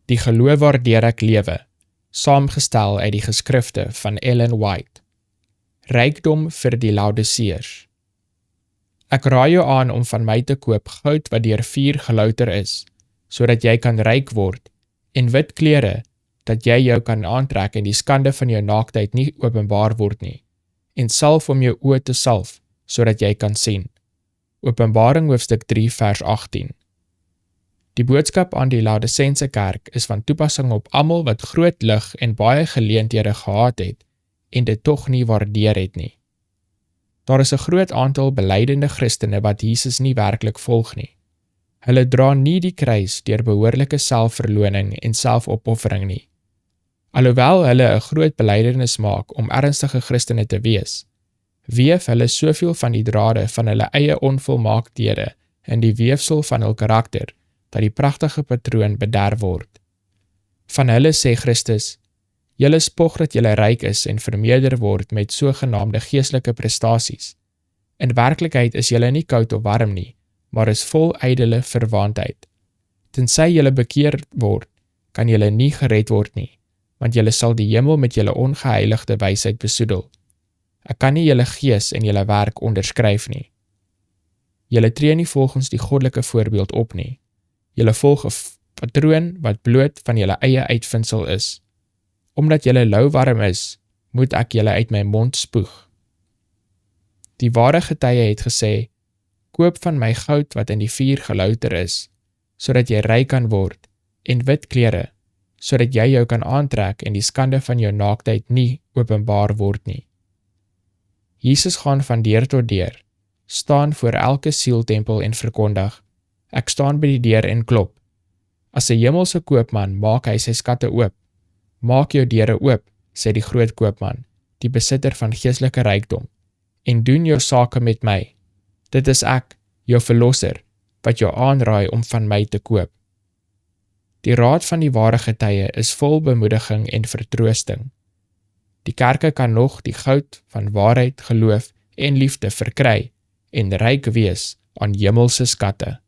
Die geloof waardeur ek lewe, saamgestel uit die geskrifte van Ellen White. Rykdom vir die Laodiseërs. Ek raai jou aan om van my te koop goud wat deur vuur gelouter is, sodat jy kan ryk word, en wit klere, dat jy jou kan aantrek en die skande van jou naaktheid nie openbaar word nie, en salf om jou oë te salf, sodat jy kan sien. Openbaring hoofstuk 3 vers 18. Die boodskap aan die Laodiseense kerk is van toepassing op almal wat groot lig en baie geleenthede gehad het, en dit tog nie waardeer het nie. Daar is 'n groot aantal belydende Christene wat Jesus nie werklik volg nie. Hulle dra nie die kruis deur behoorlike selfverloning en selfopoffering nie. Alhoewel hulle 'n groot belydenis maak om ernstige Christene te wees, weef hulle soveel van die drade van hulle eie onvolmaaktheden in die weefsel van hul karakter, dat die pragtige patroon bederf word. Van hulle sê Christus, julle spog dat julle ryk is en vermeerder word met sogenaamde geestelike prestasies. In werklikheid is julle nie koud of warm nie, maar is vol ydelle verwaandheid. Tensy julle bekeer word, kan julle nie gered word nie, want julle sal die hemel met julle ongeheiligde wysheid besoedel. Ek kan nie julle gees en julle werk onderskryf nie. Julle tree nie volgens die goddelike voorbeeld op nie. Julle volg 'n patroon wat bloot van julle eie uitvindsel is. Omdat julle lauwarm is, moet ek julle uit my mond spoeg. Die ware getuie het gesê, koop van my goud wat in die vuur gelouter is, sodat jy ryk kan word, en wit klere, sodat jy jou kan aantrek en die skande van jou naaktheid nie openbaar word nie. Jesus gaan van deur tot deur, staan voor elke sieltempel en verkondig, ek staan by die deur en klop. As 'n hemelse koopman maak hy sy skatte oop. Maak jou deure oop, sê die groot koopman, die besitter van geestelike rykdom, en doen jou sake met my. Dit is ek, jou verlosser, wat jou aanraai om van my te koop. Die raad van die ware getuie is vol bemoediging en vertroosting. Die kerke kan nog die goud van waarheid, geloof en liefde verkry en ryk wees aan hemelse skatte.